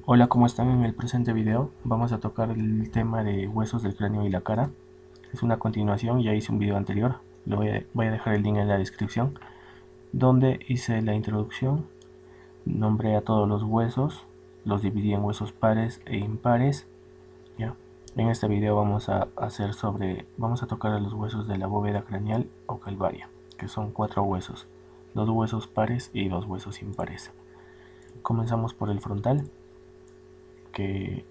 Hola, ¿cómo están? En el presente video vamos a tocar el tema de huesos del cráneo y la cara. Es una continuación, ya hice un video anterior, voy a dejar el link en la descripción, donde hice la introducción, nombré a todos los huesos, los dividí en huesos pares e impares. ¿Ya? En este video vamos a tocar a los huesos de la bóveda craneal o calvaria, que son 4 huesos, 2 huesos pares y 2 huesos impares. Comenzamos por el frontal, que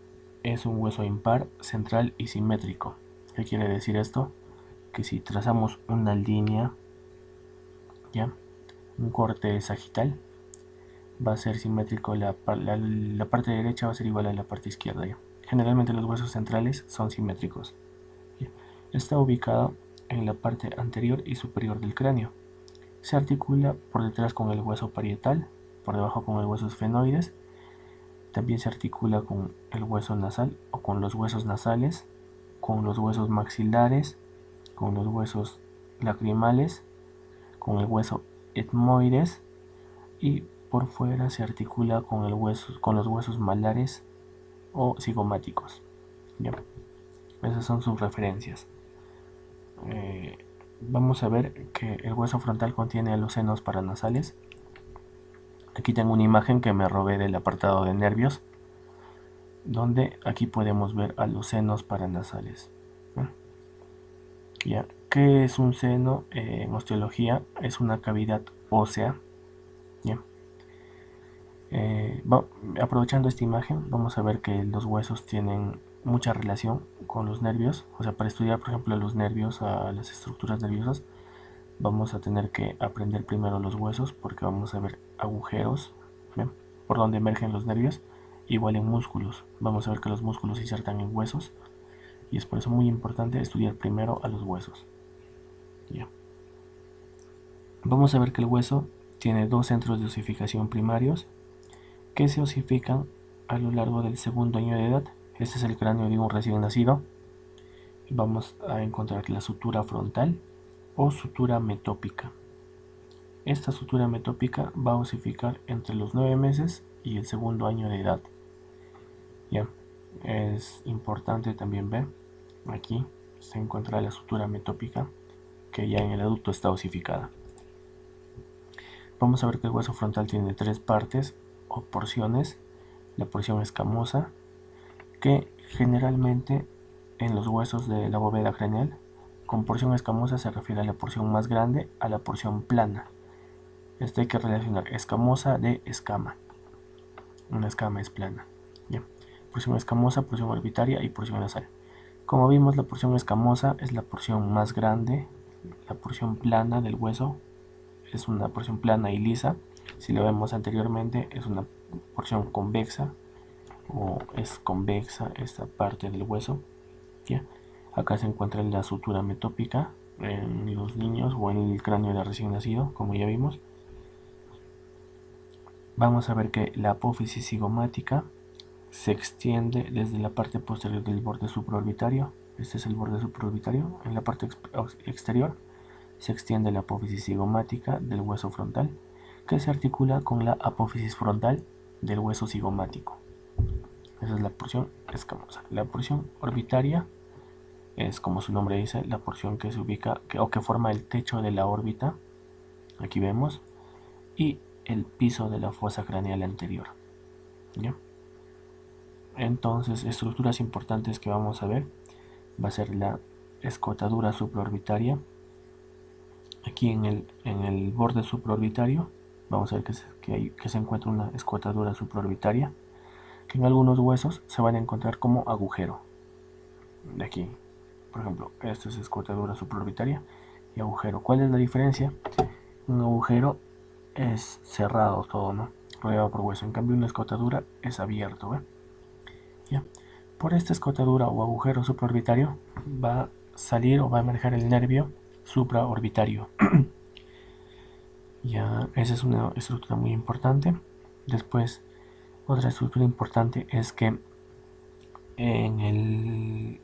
es un hueso impar, central y simétrico. ¿Qué quiere decir esto? Que si trazamos una línea, ¿ya? Un corte sagital, va a ser simétrico, la parte derecha va a ser igual a la parte izquierda, ¿ya? Generalmente los huesos centrales son simétricos, ¿ya? Está ubicado en la parte anterior y superior del cráneo. Se articula por detrás con el hueso parietal, por debajo con el hueso esfenoides. También se articula con el hueso nasal o con los huesos nasales, con los huesos maxilares, con los huesos lacrimales, con el hueso etmoides, y por fuera se articula con los huesos malares o cigomáticos. ¿Ya? Esas son sus referencias. Vamos a ver que el hueso frontal contiene los senos paranasales. Aquí tengo una imagen que me robé del apartado de nervios, donde aquí podemos ver a los senos paranasales. ¿Ya? ¿Qué es un seno? En osteología es una cavidad ósea. ¿Ya? Aprovechando esta imagen, vamos a ver que los huesos tienen mucha relación con los nervios. O sea, para estudiar, por ejemplo, los nervios, a las estructuras nerviosas, vamos a tener que aprender primero los huesos, porque vamos a ver agujeros, ¿ven?, por donde emergen los nervios. Igual en músculos, vamos a ver que los músculos se insertan en huesos, y es por eso muy importante estudiar primero a los huesos. ¿Ya? Vamos a ver que el hueso tiene dos centros de osificación primarios que se osifican a lo largo del segundo año de edad. Este es el cráneo de un recién nacido. Vamos a encontrar la sutura frontal o sutura metópica. Esta sutura metópica va a osificar entre los 9 meses y el segundo año de edad. Ya, es importante también ver, aquí se encuentra la sutura metópica, que ya en el adulto está osificada. Vamos a ver que el hueso frontal tiene tres partes o porciones. La porción escamosa, que generalmente en los huesos de la bóveda craneal, con porción escamosa se refiere a la porción más grande, a la porción plana. Esto hay que relacionar escamosa de escama. Una escama es plana. ¿Ya? Porción escamosa, porción orbitaria y porción nasal. Como vimos, la porción escamosa es la porción más grande. La porción plana del hueso es una porción plana y lisa. Si lo vemos anteriormente, es una porción convexa, o es convexa esta parte del hueso. ¿Ya? Acá se encuentra la sutura metópica en los niños o en el cráneo de recién nacido, como ya vimos. Vamos a ver que la apófisis cigomática se extiende desde la parte posterior del borde supraorbitario. Este es el borde supraorbitario. En la parte exterior se extiende la apófisis cigomática del hueso frontal, que se articula con la apófisis frontal del hueso cigomático. Esa es la porción escamosa. La porción orbitaria es, como su nombre dice, la porción que se ubica o que forma el techo de la órbita. Aquí vemos. Y el piso de la fosa craneal anterior. ¿Ya? Entonces, estructuras importantes que vamos a ver va a ser la escotadura supraorbitaria. Aquí en el borde supraorbitario vamos a ver que se encuentra una escotadura supraorbitaria, que en algunos huesos se van a encontrar como agujero. De aquí, por ejemplo, esto es escotadura supraorbitaria y agujero. ¿Cuál es la diferencia? Un agujero es cerrado todo, ¿no?, rodeado por hueso. En cambio, una escotadura es abierto, ¿eh? ¿Ya? Por esta escotadura o agujero supraorbitario va a salir o va a emerger el nervio supraorbitario. Ya, esa es una estructura muy importante. Después, otra estructura importante es que en el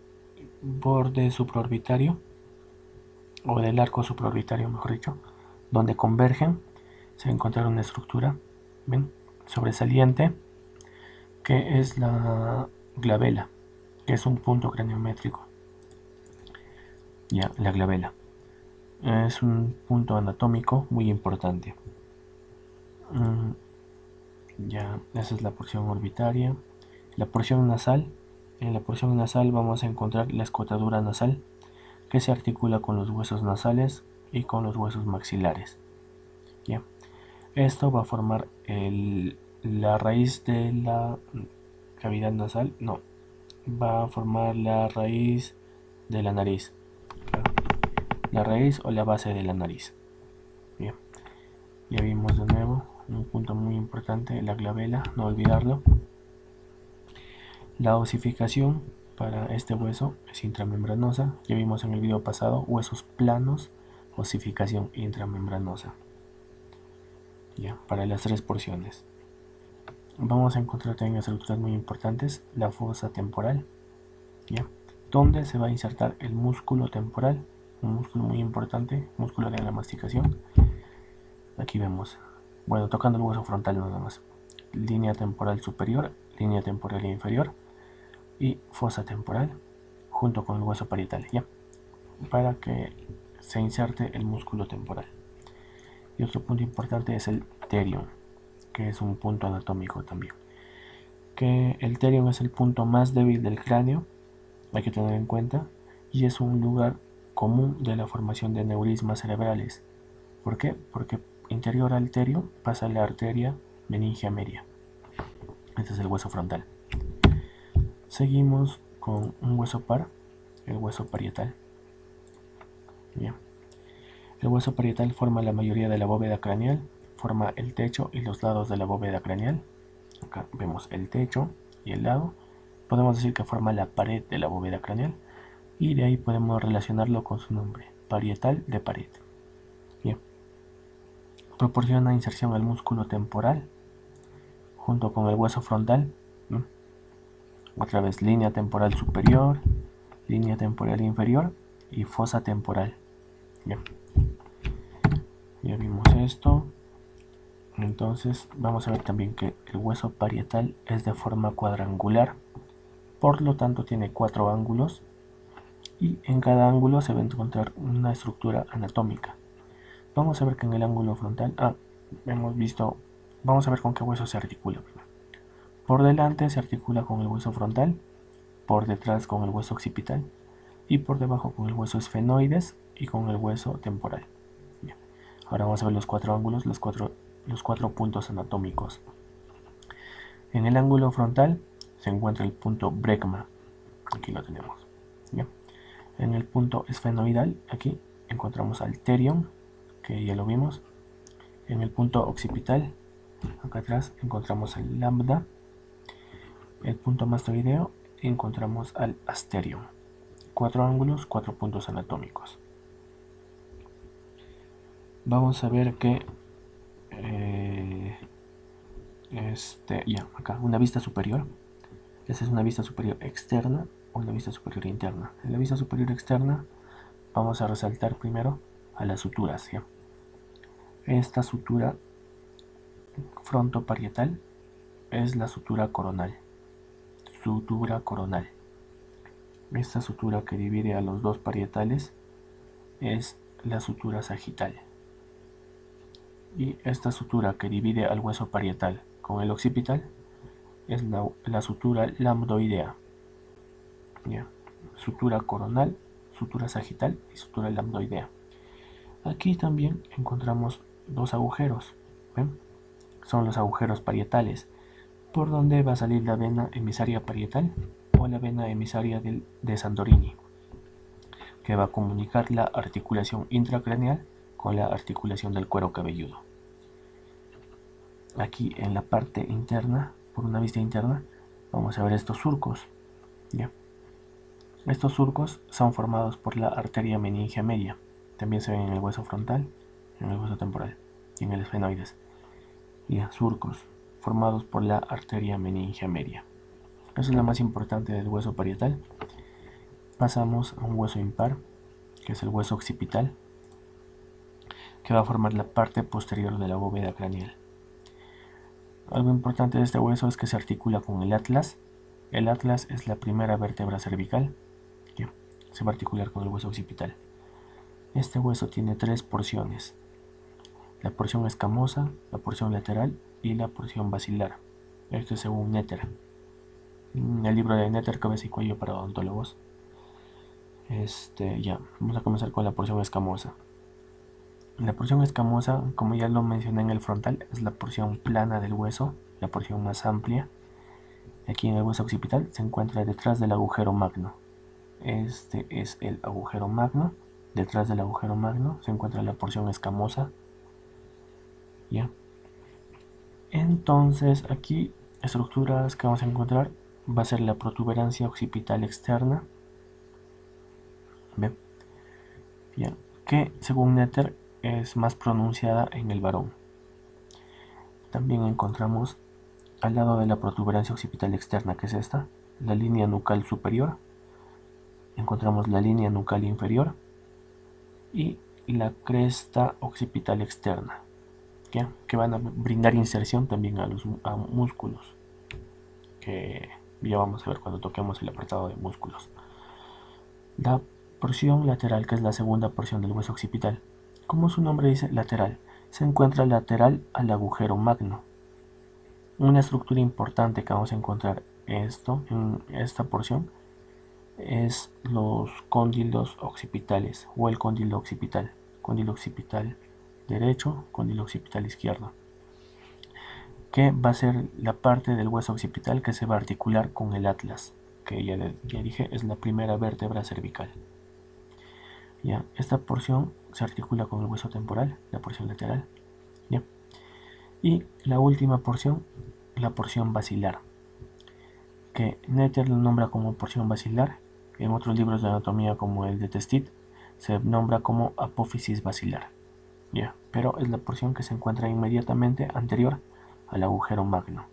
borde supraorbitario, o del arco supraorbitario, mejor dicho, donde convergen, se va a encontrar una estructura, ¿ven?, sobresaliente, ¿Qué es la glabela? Que es un punto craniométrico. Ya, la glabela es un punto anatómico muy importante. Ya, esa es la porción orbitaria. La porción nasal. En la porción nasal vamos a encontrar la escotadura nasal, que se articula con los huesos nasales y con los huesos maxilares. Ya. Esto va a formar la raíz de la cavidad nasal. No, va a formar la raíz de la nariz. La raíz o la base de la nariz. Bien. Ya vimos de nuevo un punto muy importante, la glabela, no olvidarlo. La osificación para este hueso es intramembranosa. Ya vimos en el video pasado huesos planos, osificación intramembranosa. Ya, para las tres porciones. Vamos a encontrar también estructuras muy importantes, la fosa temporal, ¿ya? Donde se va a insertar el músculo temporal, un músculo muy importante, músculo de la masticación. Aquí vemos, bueno, tocando el hueso frontal nada más, línea temporal superior, línea temporal inferior y fosa temporal junto con el hueso parietal, ¿ya? Para que se inserte el músculo temporal. Y otro punto importante es el terion, que es un punto anatómico también. Que el terion es el punto más débil del cráneo, hay que tener en cuenta, y es un lugar común de la formación de aneurismas cerebrales. ¿Por qué? Porque interior al terion pasa la arteria meningia media. Este es el hueso frontal. Seguimos con un hueso par, el hueso parietal. Bien. El hueso parietal forma la mayoría de la bóveda craneal, forma el techo y los lados de la bóveda craneal. Acá vemos el techo y el lado. Podemos decir que forma la pared de la bóveda craneal y de ahí podemos relacionarlo con su nombre, parietal de pared. Bien. Proporciona inserción al músculo temporal junto con el hueso frontal. Otra vez línea temporal superior, línea temporal inferior y fosa temporal. Bien. Ya vimos esto. Entonces vamos a ver también que el hueso parietal es de forma cuadrangular, por lo tanto tiene 4 ángulos y en cada ángulo se va a encontrar una estructura anatómica. Vamos a ver que en el ángulo frontal, hemos visto, vamos a ver con qué hueso se articula. Por delante se articula con el hueso frontal, por detrás con el hueso occipital y por debajo con el hueso esfenoides y con el hueso temporal. Bien. Ahora vamos a ver los 4 ángulos, los cuatro puntos anatómicos. En el ángulo frontal se encuentra el punto brecma, aquí lo tenemos. ¿Ya? En el punto esfenoidal, aquí encontramos al terion, que ya lo vimos. En el punto occipital, acá atrás, encontramos el lambda. El punto mastoideo, encontramos al asterion. 4 ángulos, 4 puntos anatómicos. Vamos a ver que acá, una vista superior. Esa es una vista superior externa o una vista superior interna. En la vista superior externa vamos a resaltar primero a las suturas, ¿ya? Esta sutura frontoparietal es la sutura coronal. Sutura coronal. Esta sutura que divide a los dos parietales es la sutura sagital. Y esta sutura que divide al hueso parietal con el occipital es la sutura lambdoidea. ¿Ya? Sutura coronal, sutura sagital y sutura lambdoidea. Aquí también encontramos dos agujeros. ¿Ven? Son los agujeros parietales, por donde va a salir la vena emisaria parietal o la vena emisaria de Santorini, que va a comunicar la articulación intracraneal con la articulación del cuero cabelludo. Aquí en la parte interna, por una vista interna, vamos a ver estos surcos. ¿Ya? Estos surcos son formados por la arteria meningia media. También se ven en el hueso frontal, en el hueso temporal y en el esfenoides. Ya, surcos formados por la arteria meningia media. Eso es lo más importante del hueso parietal. Pasamos a un hueso impar, que es el hueso occipital, que va a formar la parte posterior de la bóveda craneal. Algo importante de este hueso es que se articula con el atlas. El atlas es la primera vértebra cervical. Ya, se va a articular con el hueso occipital. Este hueso tiene tres porciones: la porción escamosa, la porción lateral y la porción basilar. Esto es según Netter. El libro de Netter, Cabeza y Cuello para Odontólogos. Ya, vamos a comenzar con la porción escamosa. La porción escamosa, como ya lo mencioné en el frontal, es la porción plana del hueso, la porción más amplia. Aquí en el hueso occipital se encuentra detrás del agujero magno. Este es el agujero magno. Detrás del agujero magno se encuentra la porción escamosa. ¿Ya? Entonces aquí estructuras que vamos a encontrar va a ser la protuberancia occipital externa. ¿Ve? Bien, que según Netter es más pronunciada en el varón. También encontramos al lado de la protuberancia occipital externa, que es esta, la línea nucal superior. Encontramos la línea nucal inferior y la cresta occipital externa, que van a brindar inserción también a músculos, que ya vamos a ver cuando toquemos el apartado de músculos. La porción lateral, que es la segunda porción del hueso occipital, como su nombre dice, lateral, se encuentra lateral al agujero magno. Una estructura importante que vamos a encontrar en esta porción es los cóndilos occipitales o el cóndilo occipital derecho, cóndilo occipital izquierdo, que va a ser la parte del hueso occipital que se va a articular con el atlas, que ya dije es la primera vértebra cervical. Ya, esta porción se articula con el hueso temporal, la porción lateral. ¿Ya? Y la última porción, la porción basilar, que Netter lo nombra como porción basilar. En otros libros de anatomía como el de Testit se nombra como apófisis basilar. ¿Ya? Pero es la porción que se encuentra inmediatamente anterior al agujero magno.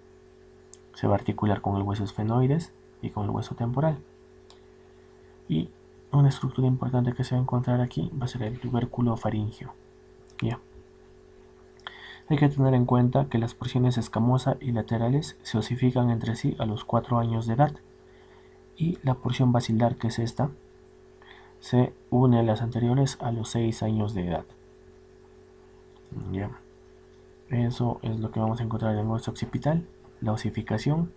Se va a articular con el hueso esfenoides y con el hueso temporal. Y una estructura importante que se va a encontrar aquí va a ser el tubérculo faríngeo. ¿Ya? Hay que tener en cuenta que las porciones escamosa y laterales se osifican entre sí a los 4 años de edad, y la porción basilar, que es esta, se une a las anteriores a los 6 años de edad. ¿Ya? Eso es lo que vamos a encontrar en el hueso occipital. La osificación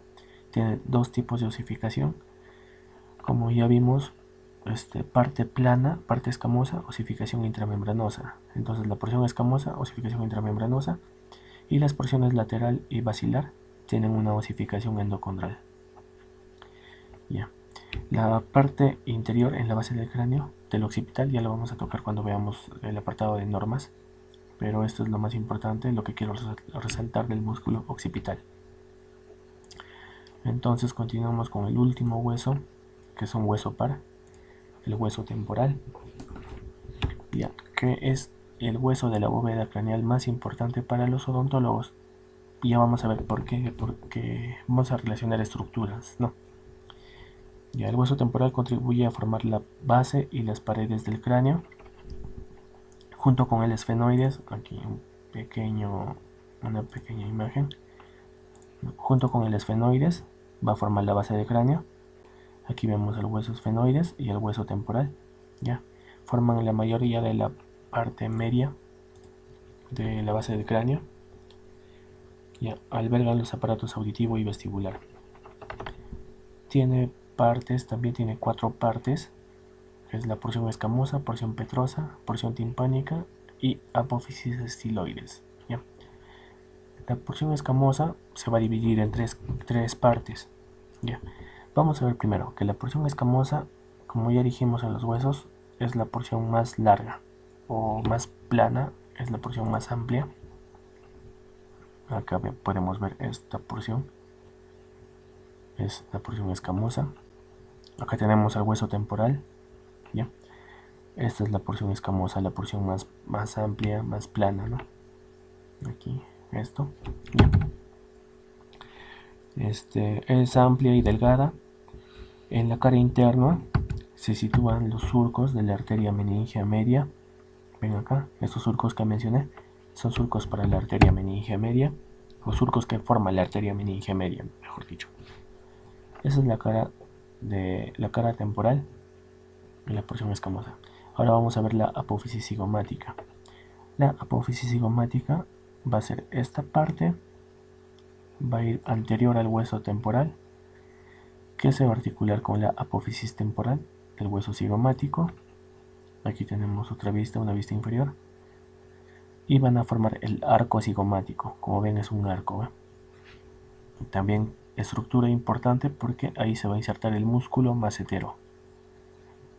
tiene dos tipos de osificación. Como ya vimos, parte plana, parte escamosa, osificación intramembranosa. Entonces la porción escamosa, osificación intramembranosa, y las porciones lateral y basilar tienen una osificación endocondral. Ya. La parte interior en la base del cráneo del occipital ya lo vamos a tocar cuando veamos el apartado de normas, pero esto es lo más importante, lo que quiero resaltar del músculo occipital. Entonces continuamos con el último hueso, que es un hueso par, el hueso temporal, ya, que es el hueso de la bóveda craneal más importante para los odontólogos. Y ya vamos a ver por qué, porque vamos a relacionar estructuras, ¿no? Ya, el hueso temporal contribuye a formar la base y las paredes del cráneo, junto con el esfenoides. Aquí una pequeña imagen. Junto con el esfenoides va a formar la base del cráneo. Aquí vemos el hueso esfenoides y el hueso temporal. Ya, forman la mayoría de la parte media de la base del cráneo. Ya, albergan los aparatos auditivo y vestibular. Tiene partes, también tiene 4 partes, que es la porción escamosa, porción petrosa, porción timpánica y apófisis estiloides. ¿Ya? La porción escamosa se va a dividir en tres partes. ¿Ya? Vamos a ver primero que la porción escamosa, como ya dijimos en los huesos, es la porción más larga o más plana, es la porción más amplia. Acá podemos ver esta porción, es la porción escamosa. Acá tenemos el hueso temporal. ¿Ya? Esta es la porción escamosa, la porción más amplia, más plana, ¿no? Aquí, esto. ¿Ya? Es amplia y delgada. En la cara interna se sitúan los surcos de la arteria meningea media. Ven acá, estos surcos que mencioné son surcos para la arteria meningea media. o surcos que forma la arteria meningia media, mejor dicho. Esa es la cara temporal y la porción escamosa. Ahora vamos a ver la apófisis cigomática. La apófisis cigomática va a ser esta parte, va a ir anterior al hueso temporal, que se va a articular con la apófisis temporal del hueso cigomático. Aquí tenemos otra vista, una vista inferior, y van a formar el arco cigomático. Como ven, es un arco, ¿eh? También estructura importante porque ahí se va a insertar el músculo macetero.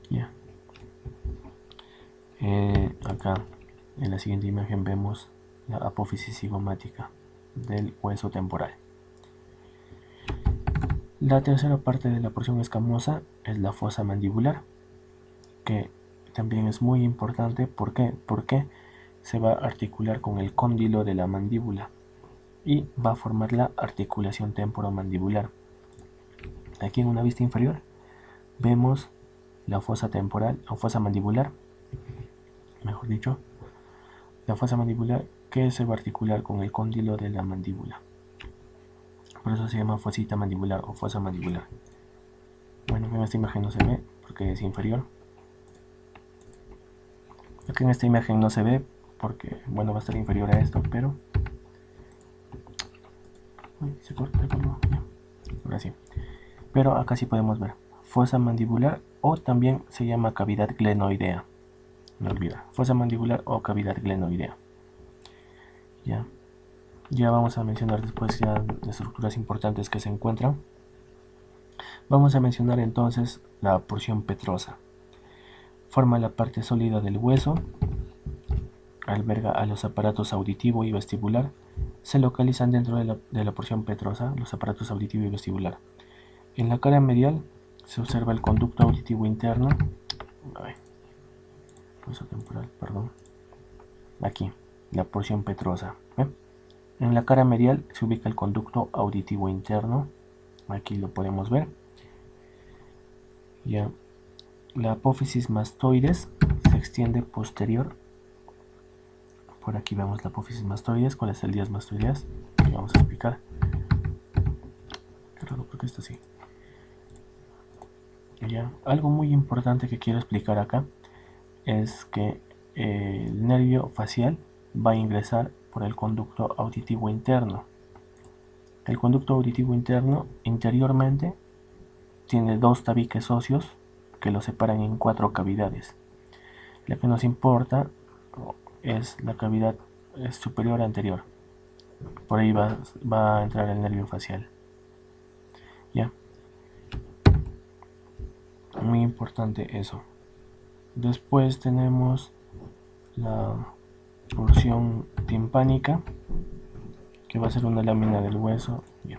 Ya. Acá en la siguiente imagen vemos la apófisis cigomática del hueso temporal. La tercera parte de la porción escamosa es la fosa mandibular, que también es muy importante. ¿Por qué? Porque se va a articular con el cóndilo de la mandíbula y va a formar la articulación temporomandibular. Aquí en una vista inferior vemos la fosa temporal o fosa mandibular, mejor dicho, la fosa mandibular que se va a articular con el cóndilo de la mandíbula. Por eso se llama fosita mandibular o fosa mandibular. Bueno, en esta imagen no se ve porque es inferior. Aquí en esta imagen no se ve porque, bueno, va a estar inferior a esto, pero... Uy, se cortó. Ahora sí. Pero acá sí podemos ver fosa mandibular, o también se llama cavidad glenoidea. No olvida, fosa mandibular o cavidad glenoidea. Ya vamos a mencionar después ya las estructuras importantes que se encuentran. Vamos a mencionar entonces la porción petrosa. Forma la parte sólida del hueso, alberga a los aparatos auditivo y vestibular. Se localizan dentro de la porción petrosa los aparatos auditivo y vestibular. En la cara medial se observa el conducto auditivo interno. Hueso temporal, perdón. Aquí, la porción petrosa. En la cara medial se ubica el conducto auditivo interno. Aquí lo podemos ver. Ya. La apófisis mastoides se extiende posterior. Por aquí vemos la apófisis mastoides con las células mastoideas. Y vamos a explicar. Qué raro, porque esto sí. Ya. Algo muy importante que quiero explicar acá es que el nervio facial va a ingresar por el conducto auditivo interno. El conducto auditivo interno interiormente tiene dos tabiques óseos que lo separan en 4 cavidades. La que nos importa es la cavidad superior anterior. Por ahí va a entrar el nervio facial. Ya. Muy importante eso. Después tenemos la porción timpánica, que va a ser una lámina del hueso. Ya.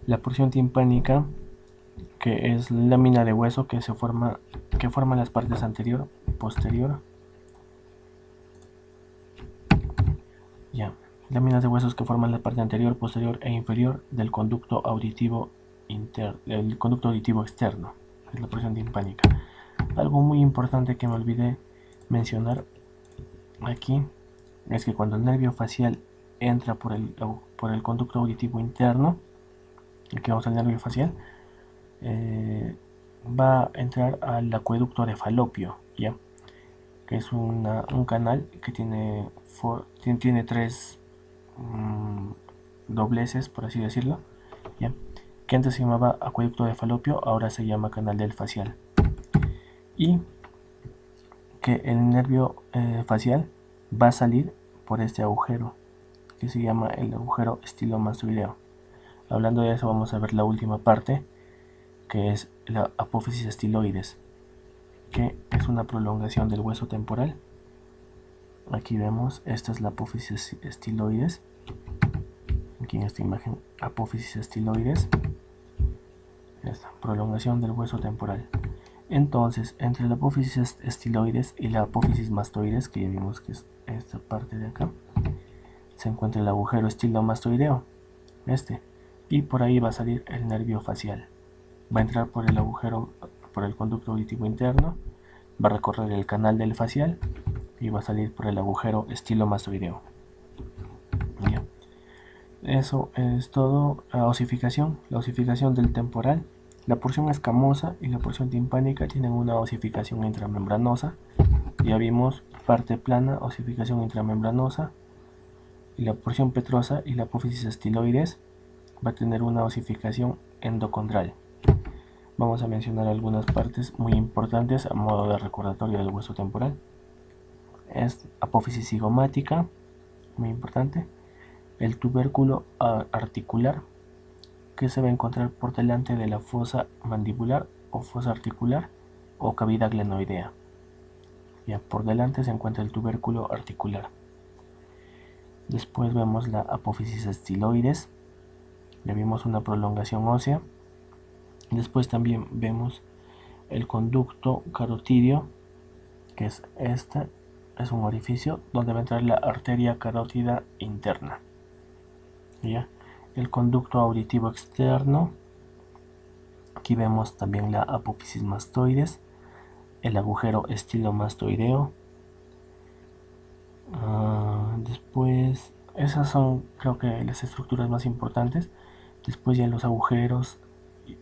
La porción timpánica, que es lámina de hueso que forma las partes anterior y posterior. Ya. Láminas de huesos que forman la parte anterior, posterior e inferior del conducto auditivo externo. Es la porción timpánica. Algo muy importante que me olvidé mencionar aquí es que cuando el nervio facial entra por el conducto auditivo interno, aquí vamos al nervio facial, va a entrar al acueducto de Falopio, ¿ya? Que es un canal que tiene 3 dobleces, por así decirlo, ¿ya? Que antes se llamaba acueducto de Falopio, ahora se llama canal del facial. Y que el nervio facial va a salir por este agujero que se llama el agujero estilomastoideo. Hablando de eso, vamos a ver la última parte, que es la apófisis estiloides, que es una prolongación del hueso temporal. Aquí vemos, esta es la apófisis estiloides. Aquí en esta imagen, apófisis estiloides. Esta prolongación del hueso temporal. Entonces, entre la apófisis estiloides y la apófisis mastoides, que ya vimos que es esta parte de acá, se encuentra el agujero estilomastoideo, y por ahí va a salir el nervio facial. Va a entrar por el agujero, por el conducto auditivo interno, va a recorrer el canal del facial y va a salir por el agujero estilomastoideo. Eso es todo. La osificación del temporal. La porción escamosa y la porción timpánica tienen una osificación intramembranosa. Ya vimos parte plana, osificación intramembranosa. Y la porción petrosa y la apófisis estiloides va a tener una osificación endocondral. Vamos a mencionar algunas partes muy importantes a modo de recordatorio del hueso temporal. Es apófisis cigomática, muy importante. El tubérculo articular, que se va a encontrar por delante de la fosa mandibular o fosa articular o cavidad glenoidea. Ya por delante se encuentra el tubérculo articular. Después vemos la apófisis estiloides. Ya vimos una prolongación ósea. Después también vemos el conducto carotidio, que es este. Es un orificio donde va a entrar la arteria carótida interna. ¿Ya? El conducto auditivo externo. Aquí vemos también la apófisis mastoides, el agujero estilomastoideo. Después, esas son creo que las estructuras más importantes. Después ya los agujeros,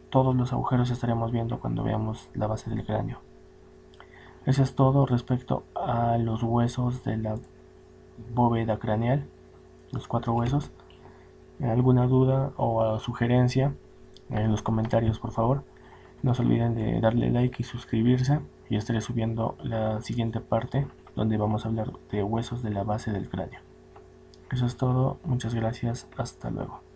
todos los agujeros estaremos viendo cuando veamos la base del cráneo. Eso es todo respecto a los huesos de la bóveda craneal, los 4 huesos. ¿Alguna duda o sugerencia? En los comentarios, por favor. No se olviden de darle like y suscribirse. Y estaré subiendo la siguiente parte donde vamos a hablar de huesos de la base del cráneo. Eso es todo. Muchas gracias. Hasta luego.